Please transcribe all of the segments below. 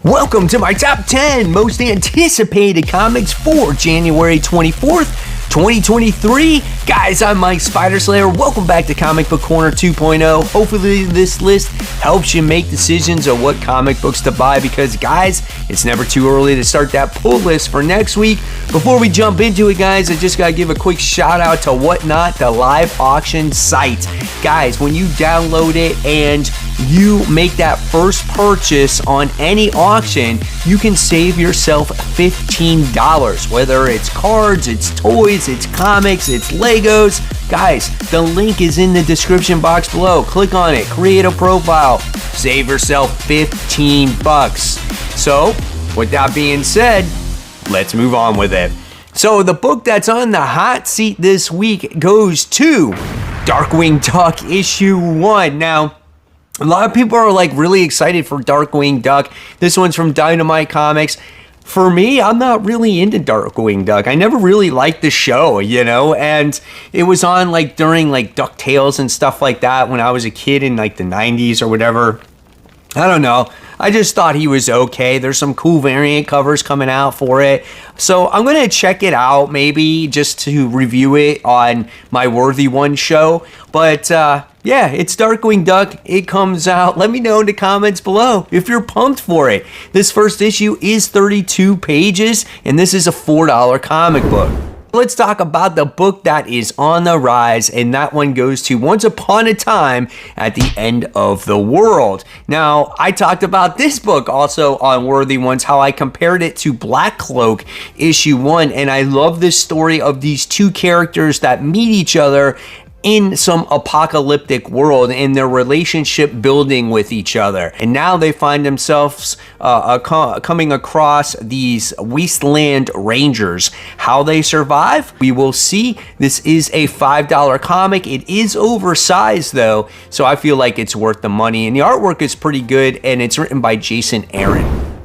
Welcome to my top 10 most anticipated comics for January 24th, 2023. Guys, I'm Mike Spiderslayer. Welcome back to Comic Book Corner 2.0. Hopefully this list helps you make decisions on what comic books to buy because, guys, it's never too early to start that pull list for next week. Before we jump into it, guys, I just got to give a quick shout out to Whatnot, the live auction site. Guys, when you download it and you make that first purchase on any auction, you can save yourself $15. Whether it's cards, it's toys, it's comics, it's Legos. Guys, the link is in the description box below. Click on it, create a profile, save yourself 15 bucks. So, with that being said, let's move on with it. So, the book that's on the hot seat this week goes to Darkwing Duck issue 1. Now, a lot of people are like really excited for Darkwing Duck. This one's from Dynamite Comics. For me, I'm not really into Darkwing Duck. I never really liked the show, and it was on like during like DuckTales and stuff like that when I was a kid in like the 90s or whatever. I don't know. I just thought he was okay. There's some cool variant covers coming out for it. So I'm going to check it out maybe just to review it on my Worthy One show. But yeah, it's Darkwing Duck. It comes out. Let me know in the comments below if you're pumped for it. This first issue is 32 pages, and this is a $4 comic book. Let's talk about the book that is on the rise, and that one goes to Once Upon a Time at the End of the World. Now, I talked about this book also on Worthy Ones, how I compared it to Black Cloak issue 1, and I love this story of these two characters that meet each other in some apocalyptic world and their relationship building with each other. And now they find themselves coming across these wasteland rangers. How they survive, we will see. This is a $5 comic. It is oversized though, so I feel like it's worth the money. And the artwork is pretty good, and it's written by Jason Aaron.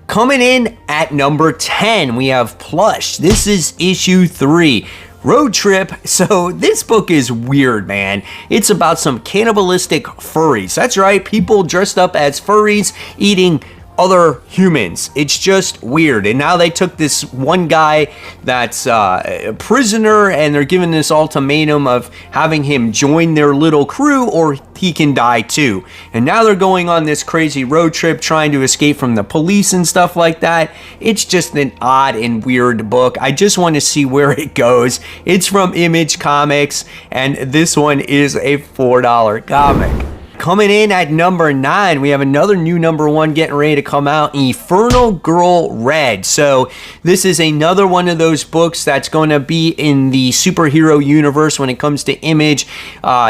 Coming in at number 10, we have Plush. This is issue 3. Road Trip. So this book is weird, man. It's about some cannibalistic furries. That's right, people dressed up as furries eating other humans. It's just weird. And now they took this one guy that's a prisoner, and they're giving this ultimatum of having him join their little crew or he can die too. And now they're going on this crazy road trip trying to escape from the police and stuff like that. It's just an odd and weird book. I just want to see where it goes. It's from Image Comics, and this one is a $4 comic. Coming in at number 9, we have another new number 1 getting ready to come out, Infernal Girl Red. So this is another one of those books that's going to be in the superhero universe when it comes to Image,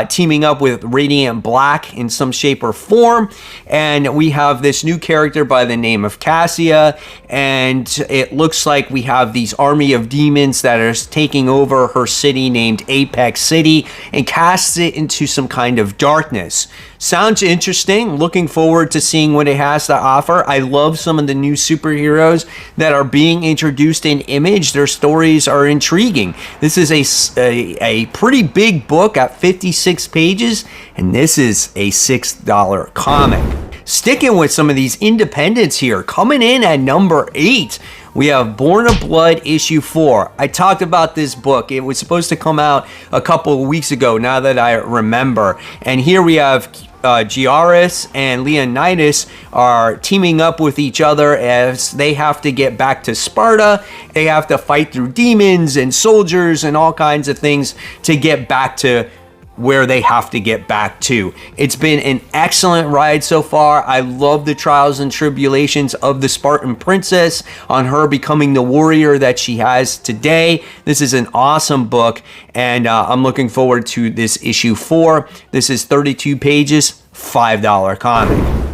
teaming up with Radiant Black in some shape or form. And we have this new character by the name of Cassia, and it looks like we have these army of demons that are taking over her city named Apex City and casts it into some kind of darkness. Sounds interesting. Looking forward to seeing what it has to offer. I love some of the new superheroes that are being introduced in Image. Their stories are intriguing. This is a pretty big book at 56 pages, and this is a $6 comic. Sticking with some of these independents here, coming in at number 8, we have Born of Blood issue 4. I talked about this book. It was supposed to come out a couple of weeks ago, now that I remember. And here we have Giaris and Leonidas are teaming up with each other as they have to get back to Sparta. They have to fight through demons and soldiers and all kinds of things to get back to where they have to get back to. It's been an excellent ride so far. I love the trials and tribulations of the Spartan princess on her becoming the warrior that she has today. This is an awesome book, and I'm looking forward to this issue 4. This is 32 pages, $5 comic.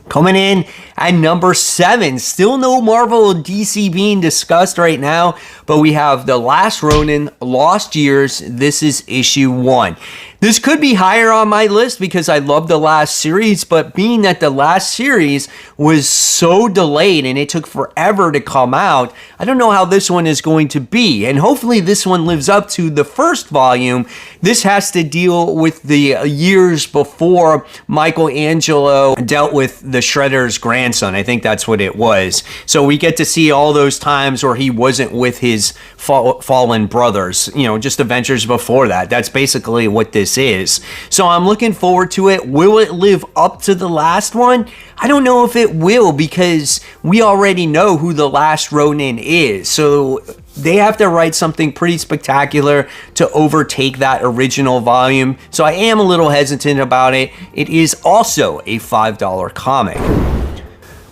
Coming in at number 7, still no Marvel or DC being discussed right now, but we have The Last Ronin, Lost Years. This is issue 1. This could be higher on my list because I love the last series, but being that the last series was so delayed and it took forever to come out, I don't know how this one is going to be. And hopefully this one lives up to the first volume. This has to deal with the years before Michelangelo dealt with the Shredder's grandson. grandson. I think that's what it was. So we get to see all those times where he wasn't with his fallen brothers, you know, just adventures before that. That's basically what this is. So I'm looking forward to it. Will it live up to the last one? I don't know if it will, because we already know who the last Ronin is. So they have to write something pretty spectacular to overtake that original volume. So I am a little hesitant about it. It is also a $5 comic.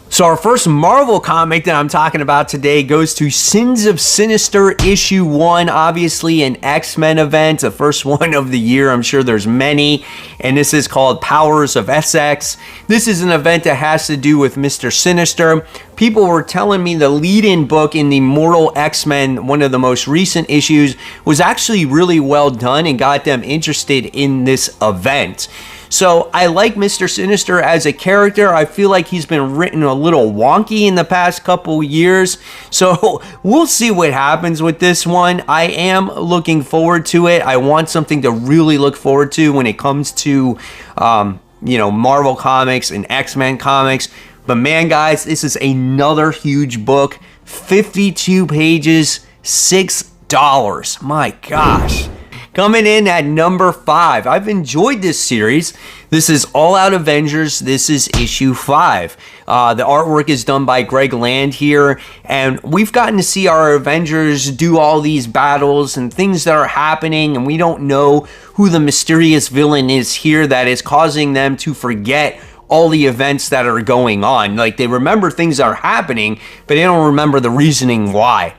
So our first Marvel comic that I'm talking about today goes to Sins of Sinister issue 1, obviously an X-Men event, the first one of the year. I'm sure there's many, and this is called Powers of Essex. This is an event that has to do with Mr. Sinister. People were telling me the lead-in book in the Mortal X-Men, one of the most recent issues, was actually really well done and got them interested in this event. So I like Mr. Sinister as a character. I feel like he's been written a little wonky in the past couple years. So we'll see what happens with this one. I am looking forward to it. I want something to really look forward to when it comes to, Marvel comics and X-Men comics. But man, guys, this is another huge book. 52 pages, $6. My gosh. Coming in at number 5. I've enjoyed this series. This is All Out Avengers. This is issue 5. The artwork is done by Greg Land here, and we've gotten to see our Avengers do all these battles and things that are happening, and we don't know who the mysterious villain is here that is causing them to forget all the events that are going on. Like, they remember things that are happening, but they don't remember the reasoning why.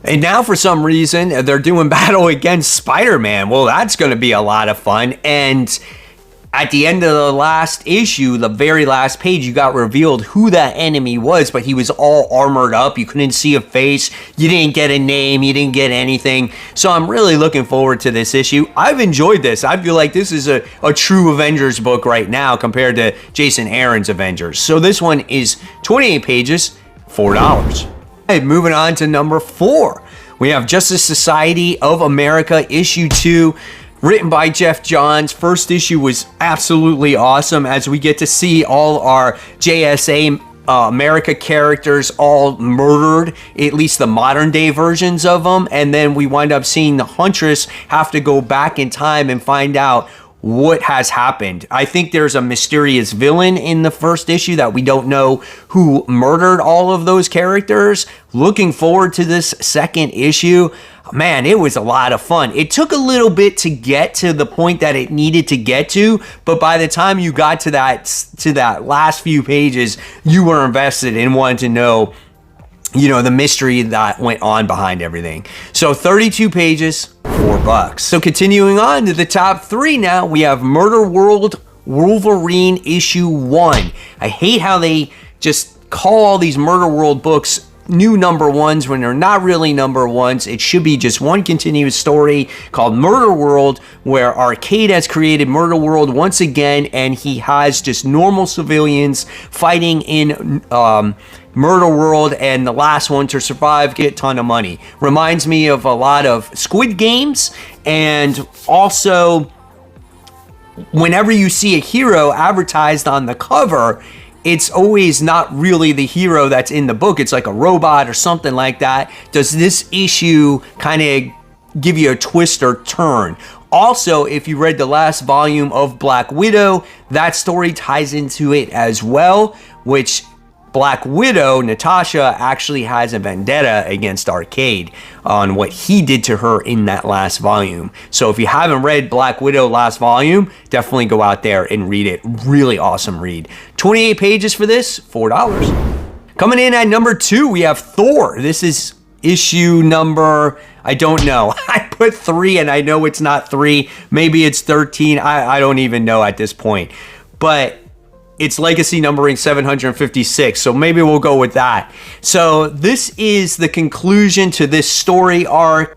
And now, for some reason, they're doing battle against Spider-Man. Well, that's going to be a lot of fun. And at the end of the last issue, the very last page, you got revealed who that enemy was, but he was all armored up. You couldn't see a face. You didn't get a name. You didn't get anything. So I'm really looking forward to this issue. I've enjoyed this. I feel like this is a true Avengers book right now compared to Jason Aaron's Avengers. So this one is 28 pages, $4. Moving on to number 4, we have Justice Society of America issue 2, written by Jeff Johns. First issue was absolutely awesome, as we get to see all our JSA America characters all murdered, at least the modern day versions of them, and then we wind up seeing the Huntress have to go back in time and find out what has happened. I think there's a mysterious villain in the first issue that we don't know who murdered all of those characters. Looking forward to this second issue. Man, it was a lot of fun. It took a little bit to get to the point that it needed to get to, but by the time you got to that last few pages, you were invested and wanted to know, the mystery that went on behind everything. So 32 pages, $4. So continuing on to the top 3 now, we have Murder World Wolverine issue 1. I hate how they just call all these Murder World books new number 1s when they're not really number 1s. It should be just one continuous story called Murder World, where Arcade has created Murder World once again, and he has just normal civilians fighting in Murder World, and the last one to survive get a ton of money. Reminds me of a lot of Squid Games, and also whenever you see a hero advertised on the cover, it's always not really the hero that's in the book. It's like a robot or something like that. Does this issue kind of give you a twist or turn? Also, if you read the last volume of Black Widow, that story ties into it as well, which Black Widow, Natasha, actually has a vendetta against Arcade on what he did to her in that last volume. So if you haven't read Black Widow last volume, definitely go out there and read it. Really awesome read. 28 pages for this, $4. Coming in at number 2, we have Thor. This is issue number, I don't know. I put 3 and I know it's not 3. Maybe it's 13. I don't even know at this point. But it's legacy numbering 756, so maybe we'll go with that. So this is the conclusion to this story arc.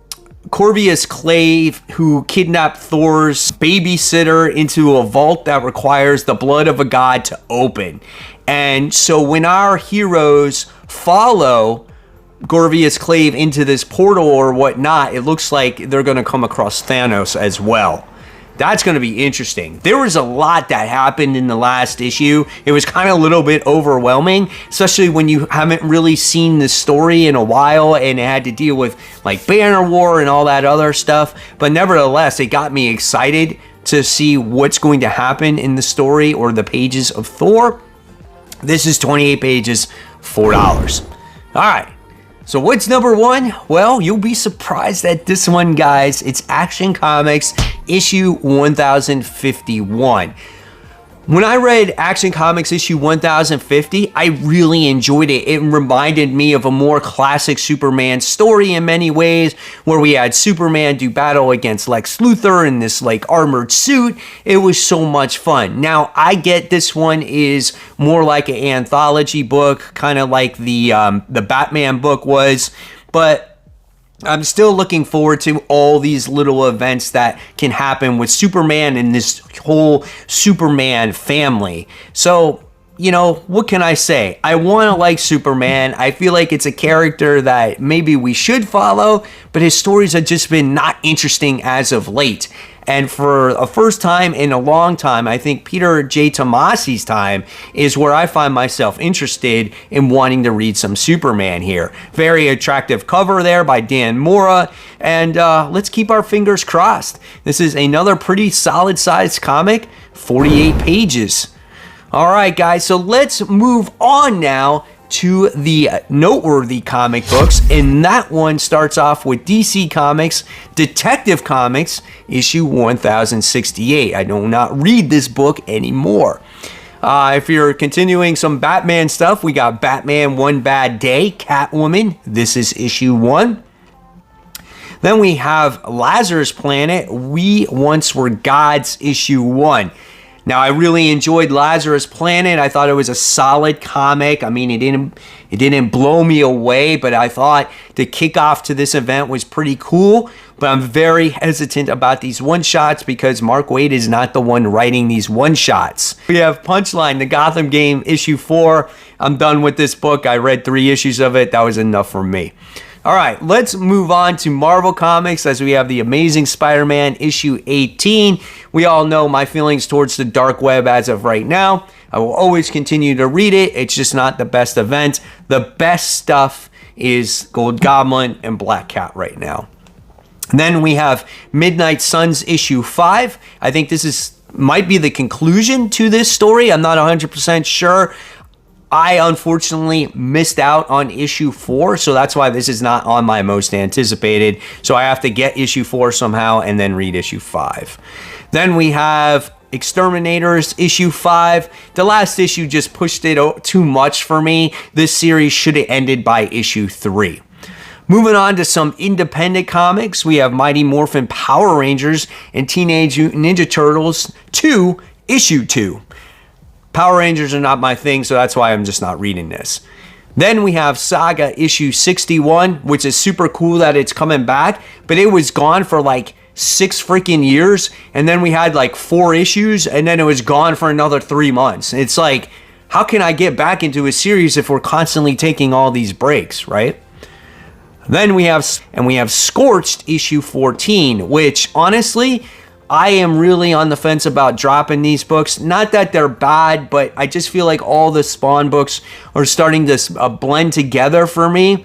Corvus Clave, who kidnapped Thor's babysitter into a vault that requires the blood of a god to open. And so when our heroes follow Corvus Clave into this portal or whatnot, it looks like they're going to come across Thanos as well. That's going to be interesting. There was a lot that happened in the last issue. It was kind of a little bit overwhelming, especially when you haven't really seen the story in a while and it had to deal with like Banner War and all that other stuff. But nevertheless, it got me excited to see what's going to happen in the story or the pages of Thor. This is 28 pages, $4. All right. So what's number one? Well, you'll be surprised at this one, guys. It's Action Comics issue 1051. When I read Action Comics issue 1050, I really enjoyed it. It reminded me of a more classic Superman story in many ways, where we had Superman do battle against Lex Luthor in this like armored suit. It was so much fun. Now, I get this one is more like an anthology book, kind of like the Batman book was, but I'm still looking forward to all these little events that can happen with Superman and this whole Superman family. So, you know, what can I say? I want to like Superman. I feel like it's a character that maybe we should follow, but his stories have just been not interesting as of late. And for a first time in a long time, I think Peter J. Tomasi's time is where I find myself interested in wanting to read some Superman here. Very attractive cover there by Dan Mora. And let's keep our fingers crossed. This is another pretty solid sized comic, 48 pages. All right, guys, so let's move on now to the Noteworthy comic books, and that one starts off with DC Comics Detective Comics issue 1068. I do not read this book anymore. If you're continuing some Batman stuff, we got Batman One Bad Day, Catwoman. This is issue 1. Then we have Lazarus Planet, We Once Were Gods, issue 1. Now, I really enjoyed Lazarus Planet. I thought it was a solid comic. I mean, it didn't blow me away, but I thought the kickoff to this event was pretty cool. But I'm very hesitant about these one-shots because Mark Waid is not the one writing these one-shots. We have Punchline, the Gotham Game, issue 4. I'm done with this book. I read 3 issues of it. That was enough for me. All right, let's move on to Marvel Comics as we have the Amazing Spider-Man issue 18. We all know my feelings towards the dark web as of right now. I will always continue to read it. It's just not the best event. The best stuff is Gold Goblin and Black Cat right now. And then we have Midnight Suns issue 5. I think this might be the conclusion to this story. I'm not 100% sure. I unfortunately missed out on issue 4, so that's why this is not on my most anticipated. So I have to get issue 4 somehow and then read issue 5. Then we have Exterminators issue 5. The last issue just pushed it too much for me. This series should have ended by issue 3. Moving on to some independent comics, we have Mighty Morphin Power Rangers and Teenage Mutant Ninja Turtles 2, issue 2. Power Rangers are not my thing, so that's why I'm just not reading this. Then we have Saga issue 61, which is super cool that it's coming back, but it was gone for like 6 freaking years, and then we had like 4 issues, and then it was gone for another 3 months. It's like, how can I get back into a series if we're constantly taking all these breaks, right? Then we have Scorched issue 14, which honestly, I am really on the fence about dropping these books. Not that they're bad, but I just feel like all the Spawn books are starting to blend together for me.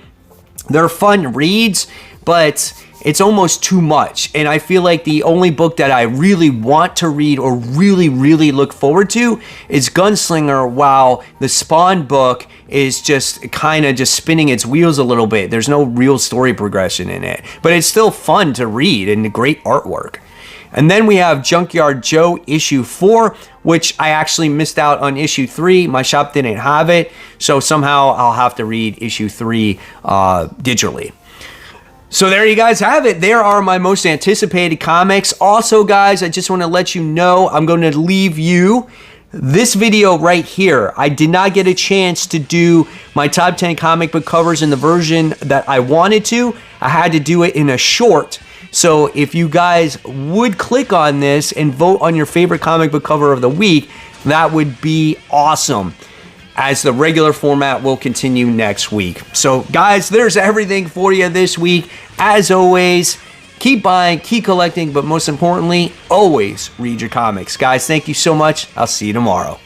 They're fun reads, but it's almost too much. And I feel like the only book that I really want to read or really look forward to is Gunslinger, while the Spawn book is just kind of just spinning its wheels a little bit. There's no real story progression in it, but it's still fun to read and great artwork. And then we have Junkyard Joe issue 4, which I actually missed out on issue 3. My shop didn't have it, so somehow I'll have to read issue 3 digitally. So there you guys have it. There are my most anticipated comics. Also, guys, I just want to let you know I'm going to leave you this video right here. I did not get a chance to do my top 10 comic book covers in the version that I wanted to. I had to do it in a short. So if you guys would click on this and vote on your favorite comic book cover of the week, that would be awesome, as the regular format will continue next week. So guys, there's everything for you this week. As always, Keep buying, keep collecting, but most importantly, always read your comics. Guys, thank you so much. I'll see you tomorrow.